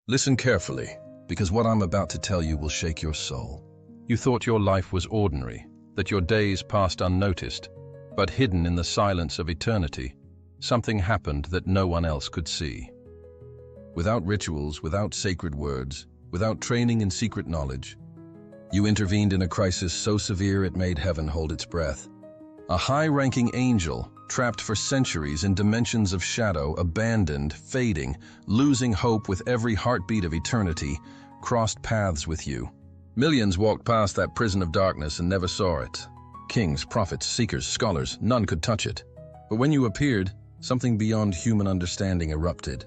Listen carefully, because what I'm about to tell you will shake your soul. You thought your life was ordinary, that your days passed unnoticed, but hidden in the silence of eternity, something happened that no one else could see. Without rituals, without sacred words, without training in secret knowledge, you intervened in a crisis so severe it made heaven hold its breath. A high-ranking angel, trapped for centuries in dimensions of shadow, abandoned, fading, losing hope with every heartbeat of eternity, crossed paths with you. Millions walked past that prison of darkness and never saw it. Kings, prophets, seekers, scholars, none could touch it. But when you appeared, something beyond human understanding erupted.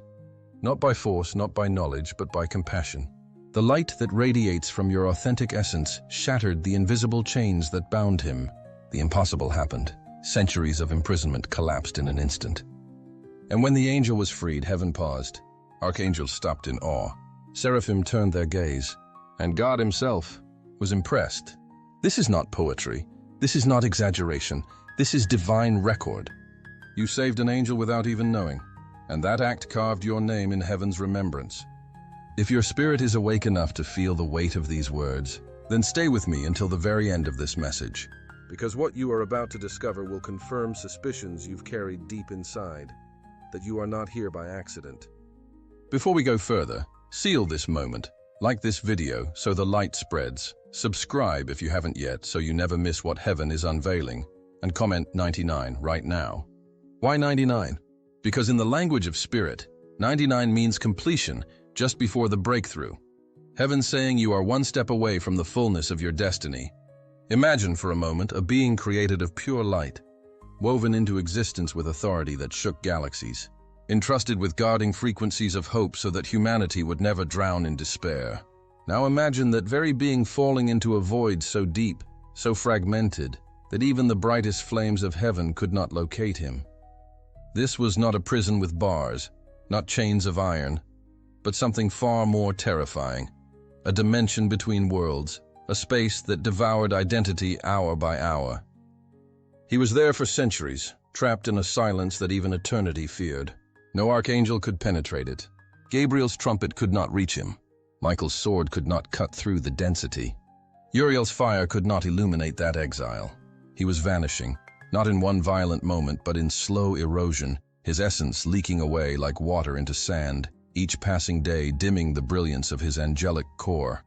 Not by force, not by knowledge, but by compassion. The light that radiates from your authentic essence shattered the invisible chains that bound him. The impossible happened. Centuries of imprisonment collapsed in an instant. And when the angel was freed, heaven paused. Archangels stopped in awe. Seraphim turned their gaze. And God himself was impressed. This is not poetry. This is not exaggeration. This is divine record. You saved an angel without even knowing, and that act carved your name in heaven's remembrance. If your spirit is awake enough to feel the weight of these words, then stay with me until the very end of this message. Because what you are about to discover will confirm suspicions you've carried deep inside, that you are not here by accident. Before we go further, seal this moment, like this video so the light spreads, subscribe if you haven't yet so you never miss what heaven is unveiling, and comment 99 right now. Why 99? Because in the language of spirit, 99 means completion, just before the breakthrough. Heaven saying you are one step away from the fullness of your destiny. Imagine for a moment a being created of pure light, woven into existence with authority that shook galaxies, entrusted with guarding frequencies of hope so that humanity would never drown in despair. Now imagine that very being falling into a void so deep, so fragmented, that even the brightest flames of heaven could not locate him. This was not a prison with bars, not chains of iron, but something far more terrifying, a dimension between worlds, a space that devoured identity hour by hour. He was there for centuries, trapped in a silence that even eternity feared. No archangel could penetrate it. Gabriel's trumpet could not reach him. Michael's sword could not cut through the density. Uriel's fire could not illuminate that exile. He was vanishing, not in one violent moment, but in slow erosion, his essence leaking away like water into sand, each passing day dimming the brilliance of his angelic core.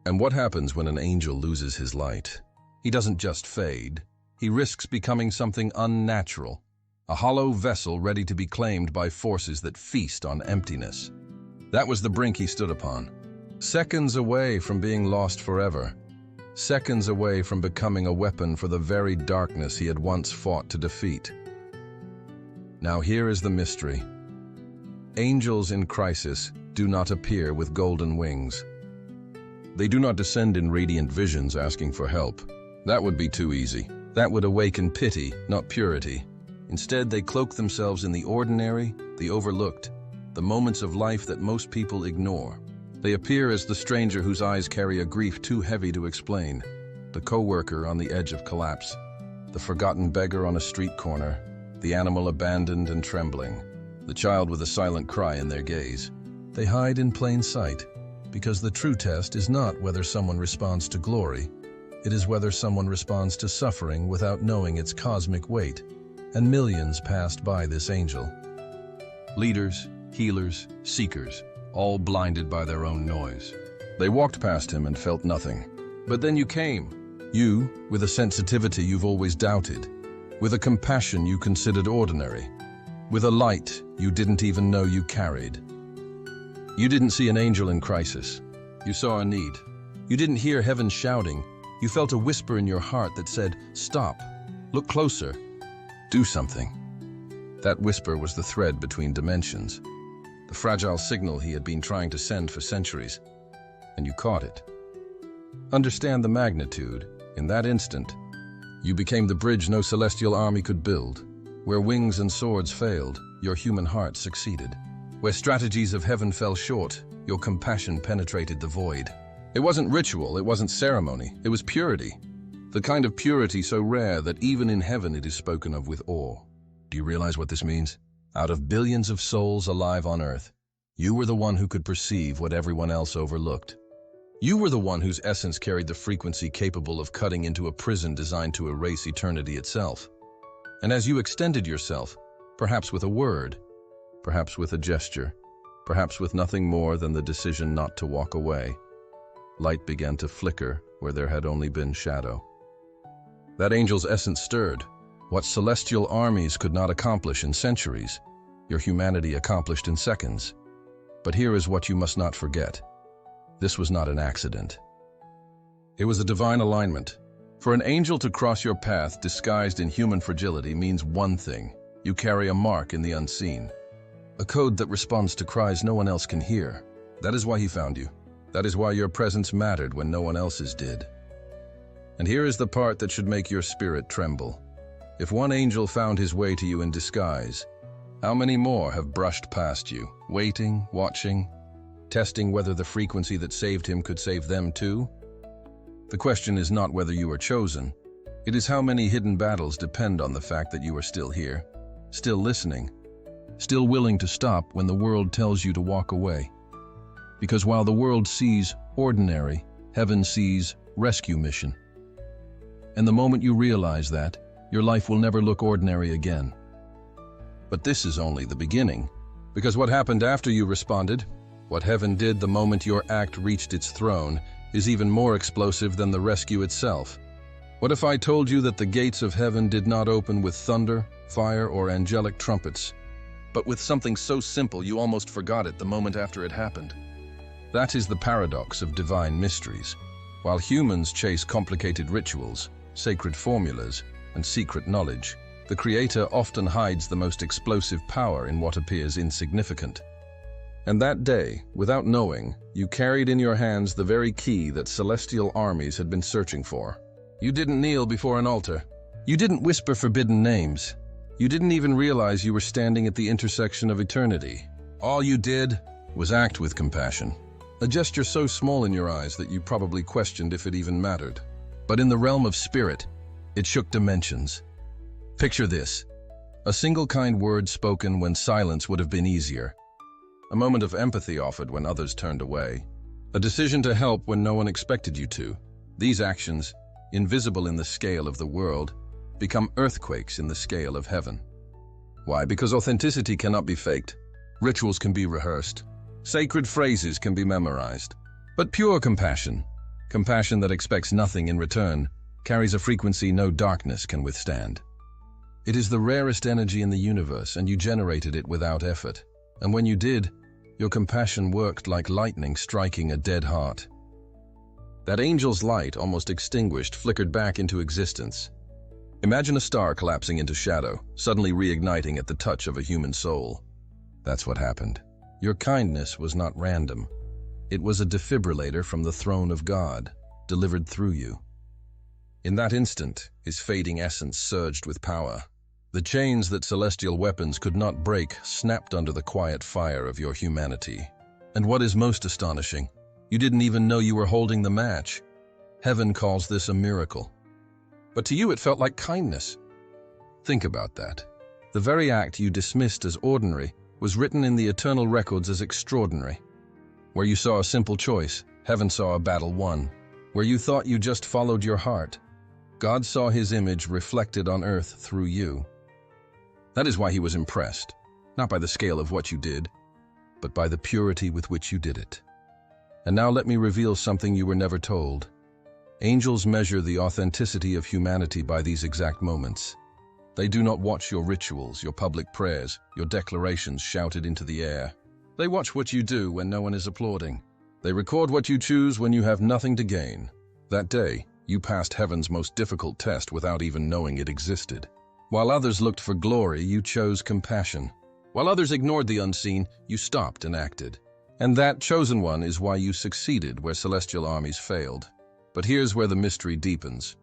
And what happens when an angel loses his light? He doesn't just fade. He risks becoming something unnatural, a hollow vessel ready to be claimed by forces that feast on emptiness. That was the brink he stood upon. Seconds away from being lost forever. Seconds away from becoming a weapon for the very darkness he had once fought to defeat. Now here is the mystery. Angels in crisis do not appear with golden wings. They do not descend in radiant visions asking for help. That would be too easy. That would awaken pity, not purity. Instead, they cloak themselves in the ordinary, the overlooked, the moments of life that most people ignore. They appear as the stranger whose eyes carry a grief too heavy to explain, the co-worker on the edge of collapse, the forgotten beggar on a street corner, the animal abandoned and trembling, the child with a silent cry in their gaze. They hide in plain sight, because the true test is not whether someone responds to glory, it is whether someone responds to suffering without knowing its cosmic weight. And millions passed by this angel. Leaders, healers, seekers, all blinded by their own noise. They walked past him and felt nothing. But then you came. You, with a sensitivity you've always doubted, with a compassion you considered ordinary, with a light you didn't even know you carried. You didn't see an angel in crisis. You saw a need. You didn't hear heaven shouting. You felt a whisper in your heart that said, "Stop, look closer, do something." That whisper was the thread between dimensions, the fragile signal he had been trying to send for centuries, and you caught it. Understand the magnitude. In that instant, you became the bridge no celestial army could build. Where wings and swords failed, your human heart succeeded. Where strategies of heaven fell short, your compassion penetrated the void. It wasn't ritual, it wasn't ceremony, it was purity. The kind of purity so rare that even in heaven it is spoken of with awe. Do you realize what this means? Out of billions of souls alive on earth, You were the one who could perceive what everyone else overlooked. You were the one whose essence carried the frequency capable of cutting into a prison designed to erase eternity itself. And as you extended yourself, perhaps with a word, perhaps with a gesture, perhaps with nothing more than the decision not to walk away, light began to flicker where there had only been shadow. That angel's essence stirred. What celestial armies could not accomplish in centuries, your humanity accomplished in seconds. But here is what you must not forget. This was not an accident. It was a divine alignment. For an angel to cross your path disguised in human fragility means one thing: you carry a mark in the unseen. A code that responds to cries no one else can hear. That is why he found you. That is why your presence mattered when no one else's did. And here is the part that should make your spirit tremble. If one angel found his way to you in disguise, how many more have brushed past you, waiting, watching, testing whether the frequency that saved him could save them too? The question is not whether you are chosen. It is how many hidden battles depend on the fact that you are still here, still listening, still willing to stop when the world tells you to walk away. Because while the world sees ordinary, heaven sees rescue mission. And the moment you realize that, your life will never look ordinary again. But this is only the beginning, because what happened after you responded, what heaven did the moment your act reached its throne, is even more explosive than the rescue itself. What if I told you that the gates of heaven did not open with thunder, fire, or angelic trumpets, but with something so simple you almost forgot it the moment after it happened? That is the paradox of divine mysteries. While humans chase complicated rituals, sacred formulas, and secret knowledge, the Creator often hides the most explosive power in what appears insignificant. And that day, without knowing, you carried in your hands the very key that celestial armies had been searching for. You didn't kneel before an altar. You didn't whisper forbidden names. You didn't even realize you were standing at the intersection of eternity. All you did was act with compassion. A gesture so small in your eyes that you probably questioned if it even mattered. But in the realm of spirit, it shook dimensions. Picture this: a single kind word spoken when silence would have been easier. A moment of empathy offered when others turned away. A decision to help when no one expected you to. These actions, invisible in the scale of the world, become earthquakes in the scale of heaven. Why? Because authenticity cannot be faked. Rituals can be rehearsed. Sacred phrases can be memorized. But pure compassion, compassion that expects nothing in return, carries a frequency no darkness can withstand. It is the rarest energy in the universe, and you generated it without effort. And when you did, your compassion worked like lightning striking a dead heart. That angel's light, almost extinguished, flickered back into existence. Imagine a star collapsing into shadow, suddenly reigniting at the touch of a human soul. That's what happened. Your kindness was not random. It was a defibrillator from the throne of God, delivered through you. In that instant, his fading essence surged with power. The chains that celestial weapons could not break snapped under the quiet fire of your humanity. And what is most astonishing, you didn't even know you were holding the match. Heaven calls this a miracle. But to you it felt like kindness. Think about that. The very act you dismissed as ordinary was written in the eternal records as extraordinary. Where you saw a simple choice, heaven saw a battle won. Where you thought you just followed your heart, God saw his image reflected on earth through you. That is why he was impressed, not by the scale of what you did, but by the purity with which you did it. And now let me reveal something you were never told. Angels measure the authenticity of humanity by these exact moments. They do not watch your rituals, your public prayers, your declarations shouted into the air. They watch what you do when no one is applauding. They record what you choose when you have nothing to gain. That day, you passed heaven's most difficult test without even knowing it existed. While others looked for glory, you chose compassion. While others ignored the unseen, you stopped and acted. And that chosen one is why you succeeded where celestial armies failed. But here's where the mystery deepens.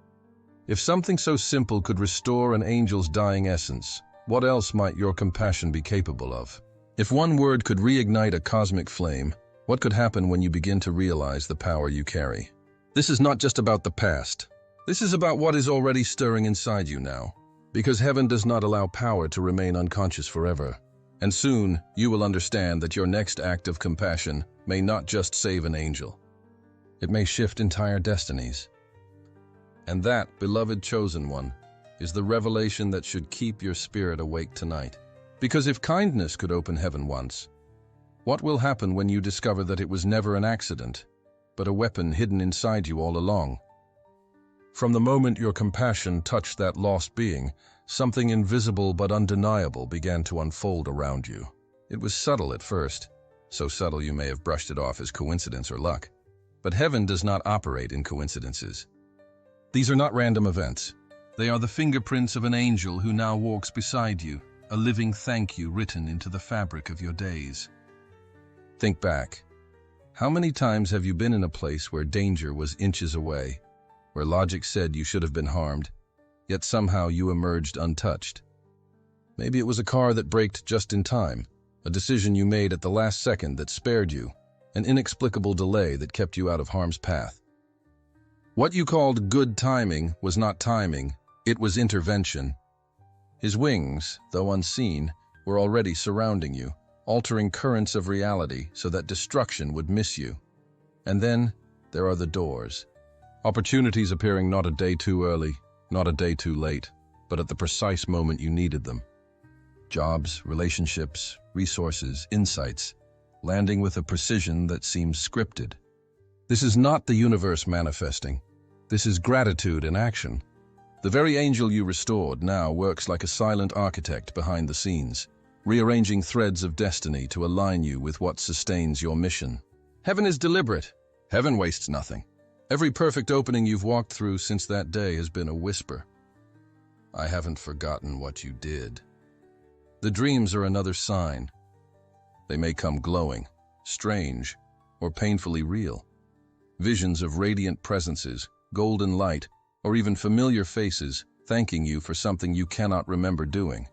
If something so simple could restore an angel's dying essence, what else might your compassion be capable of? If one word could reignite a cosmic flame, what could happen when you begin to realize the power you carry? This is not just about the past. This is about what is already stirring inside you now. Because heaven does not allow power to remain unconscious forever. And soon you will understand that your next act of compassion may not just save an angel. It may shift entire destinies. And that, beloved chosen one, is the revelation that should keep your spirit awake tonight. Because if kindness could open heaven once, what will happen when you discover that it was never an accident, but a weapon hidden inside you all along? From the moment your compassion touched that lost being, something invisible but undeniable began to unfold around you. It was subtle at first, so subtle you may have brushed it off as coincidence or luck. But heaven does not operate in coincidences. These are not random events. They are the fingerprints of an angel who now walks beside you, a living thank you written into the fabric of your days. Think back. How many times have you been in a place where danger was inches away, where logic said you should have been harmed, yet somehow you emerged untouched? Maybe it was a car that braked just in time, a decision you made at the last second that spared you, an inexplicable delay that kept you out of harm's path. What you called good timing was not timing, it was intervention. His wings, though unseen, were already surrounding you, altering currents of reality so that destruction would miss you. And then there are the doors. Opportunities appearing not a day too early, not a day too late, but at the precise moment you needed them. Jobs, relationships, resources, insights, landing with a precision that seems scripted. This is not the universe manifesting. This is gratitude in action. The very angel you restored now works like a silent architect behind the scenes, rearranging threads of destiny to align you with what sustains your mission. Heaven is deliberate. Heaven wastes nothing. Every perfect opening you've walked through since that day has been a whisper. I haven't forgotten what you did. The dreams are another sign. They may come glowing, strange, or painfully real. Visions of radiant presences, golden light, or even familiar faces thanking you for something you cannot remember doing.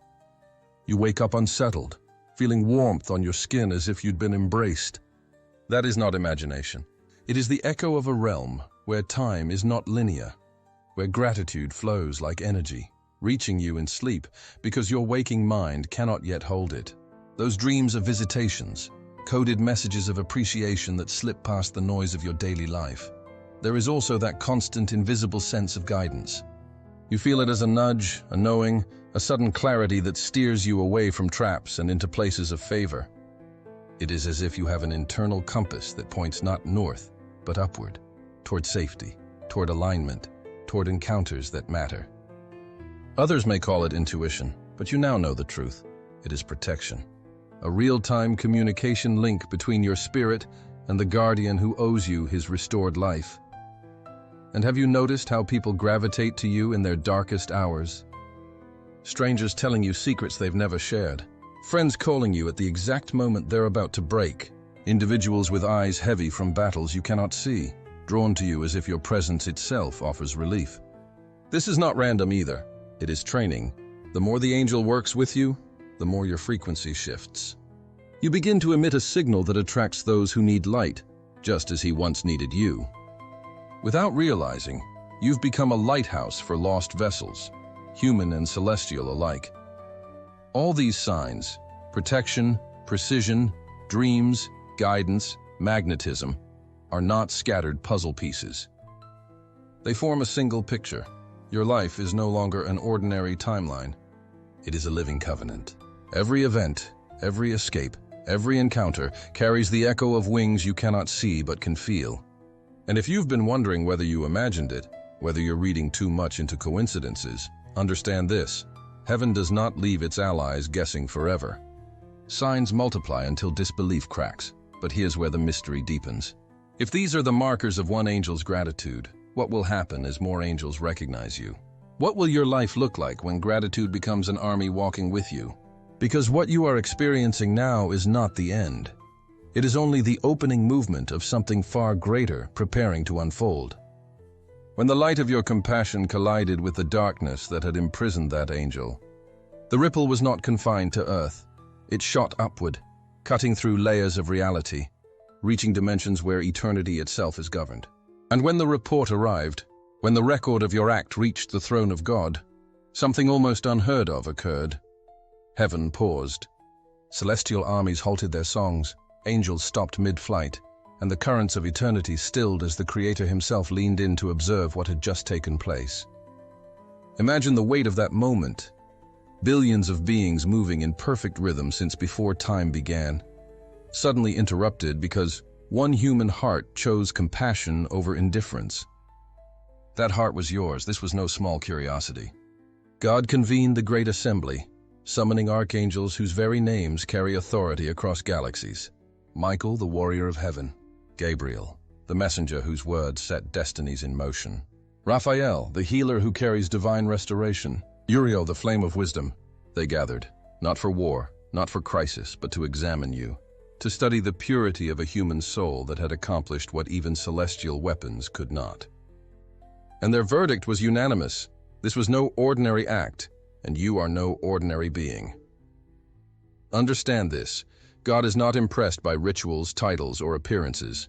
You wake up unsettled, feeling warmth on your skin as if you'd been embraced. That is not imagination. It is the echo of a realm where time is not linear, where gratitude flows like energy, reaching you in sleep because your waking mind cannot yet hold it. Those dreams are visitations, coded messages of appreciation that slip past the noise of your daily life. There is also that constant, invisible sense of guidance. You feel it as a nudge, a knowing, a sudden clarity that steers you away from traps and into places of favor. It is as if you have an internal compass that points not north, but upward, toward safety, toward alignment, toward encounters that matter. Others may call it intuition, but you now know the truth. It is protection. A real-time communication link between your spirit and the guardian who owes you his restored life. And have you noticed how people gravitate to you in their darkest hours? Strangers telling you secrets they've never shared. Friends calling you at the exact moment they're about to break. Individuals with eyes heavy from battles you cannot see, drawn to you as if your presence itself offers relief. This is not random either. It is training. The more the angel works with you, the more your frequency shifts. You begin to emit a signal that attracts those who need light, just as he once needed you. Without realizing, you've become a lighthouse for lost vessels, human and celestial alike. All these signs, protection, precision, dreams, guidance, magnetism, are not scattered puzzle pieces. They form a single picture. Your life is no longer an ordinary timeline. It is a living covenant. Every event, every escape, every encounter carries the echo of wings you cannot see but can feel. And if you've been wondering whether you imagined it, whether you're reading too much into coincidences, understand this: heaven does not leave its allies guessing forever. Signs multiply until disbelief cracks, but here's where the mystery deepens. If these are the markers of one angel's gratitude, what will happen as more angels recognize you? What will your life look like when gratitude becomes an army walking with you? Because what you are experiencing now is not the end. It is only the opening movement of something far greater preparing to unfold. When the light of your compassion collided with the darkness that had imprisoned that angel, the ripple was not confined to earth. It shot upward, cutting through layers of reality, reaching dimensions where eternity itself is governed. And when the report arrived, when the record of your act reached the throne of God, something almost unheard of occurred. Heaven paused. Celestial armies halted their songs, angels stopped mid-flight, and the currents of eternity stilled as the Creator himself leaned in to observe what had just taken place. Imagine the weight of that moment. Billions of beings moving in perfect rhythm since before time began, suddenly interrupted because one human heart chose compassion over indifference. That heart was yours. This was no small curiosity. God convened the great assembly, summoning archangels whose very names carry authority across galaxies. Michael, the warrior of heaven. Gabriel, the messenger whose words set destinies in motion. Raphael, the healer who carries divine restoration. Uriel, the flame of wisdom. They gathered, not for war, not for crisis, but to examine you, to study the purity of a human soul that had accomplished what even celestial weapons could not. And their verdict was unanimous. This was no ordinary act, and you are no ordinary being. Understand this. God is not impressed by rituals, titles, or appearances.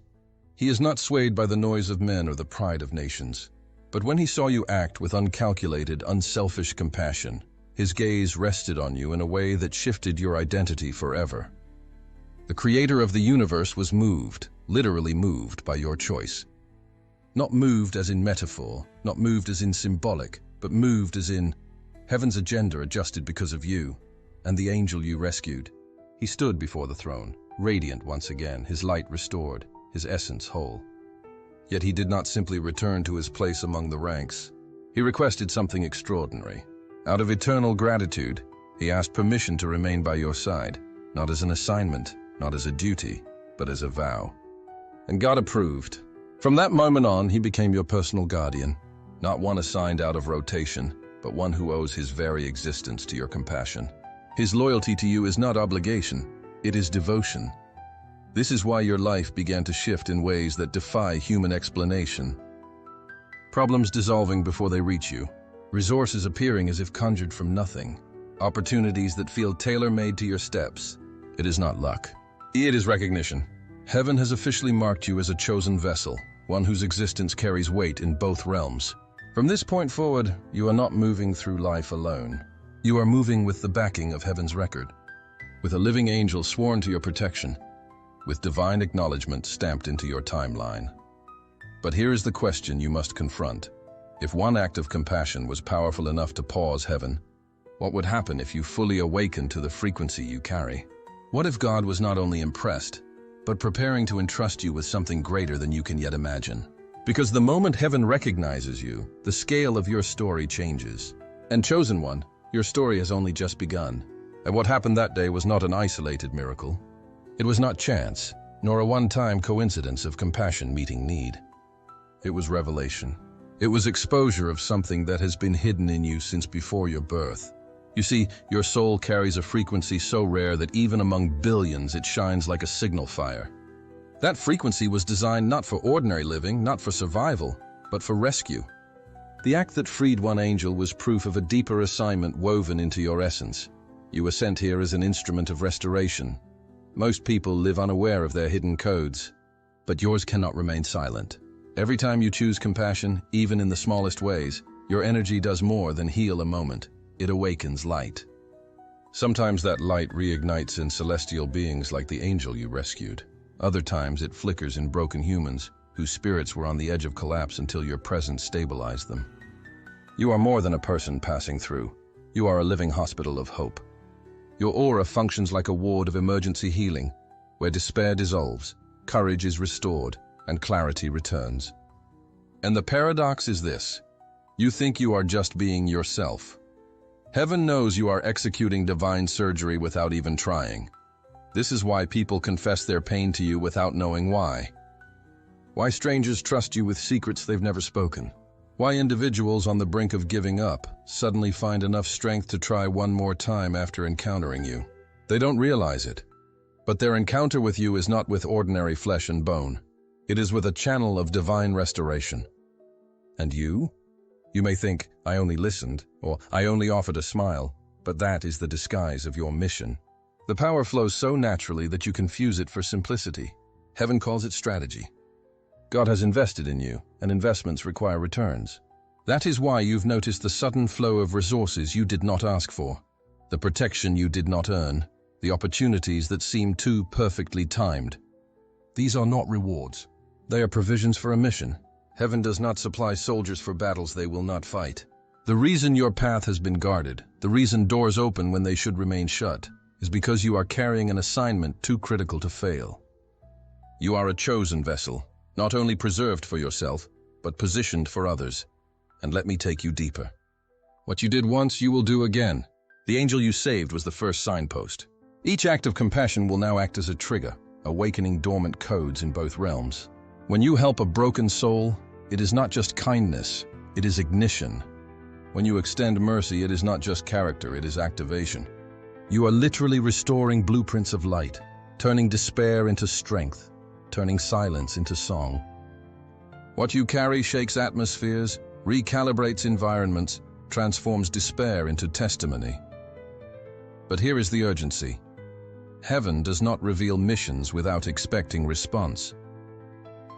He is not swayed by the noise of men or the pride of nations. But when he saw you act with uncalculated, unselfish compassion, his gaze rested on you in a way that shifted your identity forever. The Creator of the universe was moved, literally moved, by your choice. Not moved as in metaphor, not moved as in symbolic, but moved as in heaven's agenda adjusted because of you and the angel you rescued. He stood before the throne, radiant once again, his light restored, his essence whole. Yet he did not simply return to his place among the ranks. He requested something extraordinary. Out of eternal gratitude, he asked permission to remain by your side, not as an assignment, not as a duty, but as a vow. And God approved. From that moment on, he became your personal guardian, not one assigned out of rotation, but one who owes his very existence to your compassion. His loyalty to you is not obligation, it is devotion. This is why your life began to shift in ways that defy human explanation. Problems dissolving before they reach you, resources appearing as if conjured from nothing, opportunities that feel tailor-made to your steps. It is not luck. It is recognition. Heaven has officially marked you as a chosen vessel, one whose existence carries weight in both realms. From this point forward, you are not moving through life alone. You are moving with the backing of heaven's record, with a living angel sworn to your protection, with divine acknowledgement stamped into your timeline. But here is the question you must confront. If one act of compassion was powerful enough to pause heaven, what would happen if you fully awakened to the frequency you carry? What if God was not only impressed, but preparing to entrust you with something greater than you can yet imagine? Because the moment heaven recognizes you, the scale of your story changes. And chosen one, your story has only just begun. And what happened that day was not an isolated miracle. It was not chance, nor a one-time coincidence of compassion meeting need. It was revelation. It was exposure of something that has been hidden in you since before your birth. You see, your soul carries a frequency so rare that even among billions it shines like a signal fire. That frequency was designed not for ordinary living, not for survival, but for rescue. The act that freed one angel was proof of a deeper assignment woven into your essence. You were sent here as an instrument of restoration. Most people live unaware of their hidden codes, but yours cannot remain silent. Every time you choose compassion, even in the smallest ways, your energy does more than heal a moment. It awakens light. Sometimes that light reignites in celestial beings like the angel you rescued. Other times it flickers in broken humans whose spirits were on the edge of collapse until your presence stabilized them. You are more than a person passing through. You are a living hospital of hope. Your aura functions like a ward of emergency healing, where despair dissolves, courage is restored, and clarity returns. And the paradox is this: you think you are just being yourself. Heaven knows you are executing divine surgery without even trying. This is why people confess their pain to you without knowing why. Why strangers trust you with secrets they've never spoken. Why individuals on the brink of giving up suddenly find enough strength to try one more time after encountering you. They don't realize it, but their encounter with you is not with ordinary flesh and bone. It is with a channel of divine restoration. And you? You may think, I only listened, or I only offered a smile, but that is the disguise of your mission. The power flows so naturally that you confuse it for simplicity. Heaven calls it strategy. God has invested in you, and investments require returns. That is why you've noticed the sudden flow of resources you did not ask for, the protection you did not earn, the opportunities that seem too perfectly timed. These are not rewards. They are provisions for a mission. Heaven does not supply soldiers for battles they will not fight. The reason your path has been guarded, the reason doors open when they should remain shut, is because you are carrying an assignment too critical to fail. You are a chosen vessel, not only preserved for yourself, but positioned for others. And let me take you deeper. What you did once, you will do again. The angel you saved was the first signpost. Each act of compassion will now act as a trigger, awakening dormant codes in both realms. When you help a broken soul, it is not just kindness, it is ignition. When you extend mercy, it is not just character, it is activation. You are literally restoring blueprints of light, turning despair into strength, turning silence into song. What you carry shakes atmospheres, recalibrates environments, transforms despair into testimony. But here is the urgency. Heaven does not reveal missions without expecting response.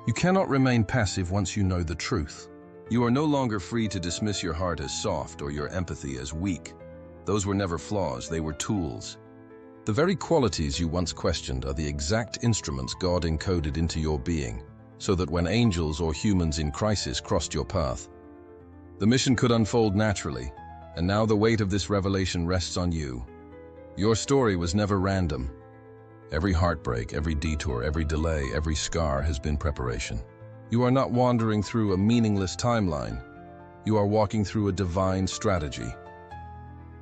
You cannot remain passive once you know the truth. You are no longer free to dismiss your heart as soft or your empathy as weak. Those were never flaws, they were tools. The very qualities you once questioned are the exact instruments God encoded into your being, so that when angels or humans in crisis crossed your path, the mission could unfold naturally, and now the weight of this revelation rests on you. Your story was never random. Every heartbreak, every detour, every delay, every scar has been preparation. You are not wandering through a meaningless timeline. You are walking through a divine strategy.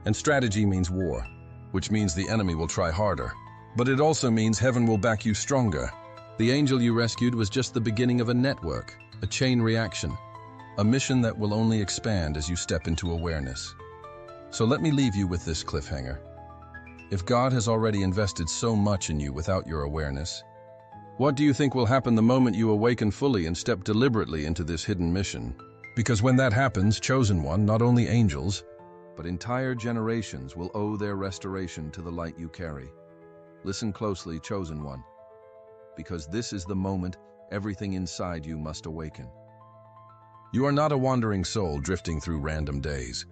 And strategy means war, which means the enemy will try harder. But it also means heaven will back you stronger. The angel you rescued was just the beginning of a network, a chain reaction, a mission that will only expand as you step into awareness. So let me leave you with this cliffhanger. If God has already invested so much in you without your awareness, what do you think will happen the moment you awaken fully and step deliberately into this hidden mission? Because when that happens, chosen one, not only angels, but entire generations will owe their restoration to the light you carry. Listen closely, chosen one, because this is the moment everything inside you must awaken. You are not a wandering soul drifting through random days.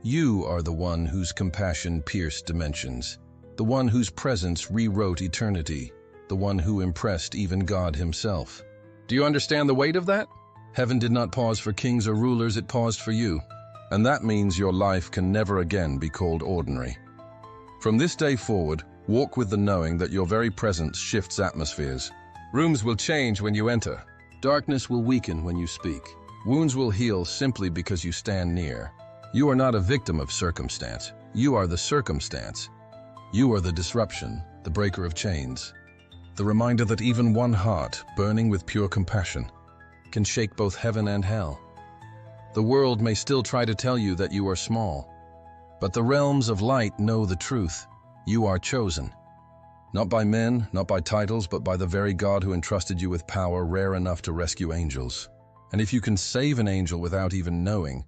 You are the one whose compassion pierced dimensions, the one whose presence rewrote eternity, the one who impressed even God himself. Do you understand the weight of that? Heaven did not pause for kings or rulers, it paused for you. And that means your life can never again be called ordinary. From this day forward, walk with the knowing that your very presence shifts atmospheres. Rooms will change when you enter. Darkness will weaken when you speak. Wounds will heal simply because you stand near. You are not a victim of circumstance. You are the circumstance. You are the disruption, the breaker of chains. The reminder that even one heart, burning with pure compassion, can shake both heaven and hell. The world may still try to tell you that you are small, but the realms of light know the truth. You are chosen. Not by men, not by titles, but by the very God who entrusted you with power rare enough to rescue angels. And if you can save an angel without even knowing,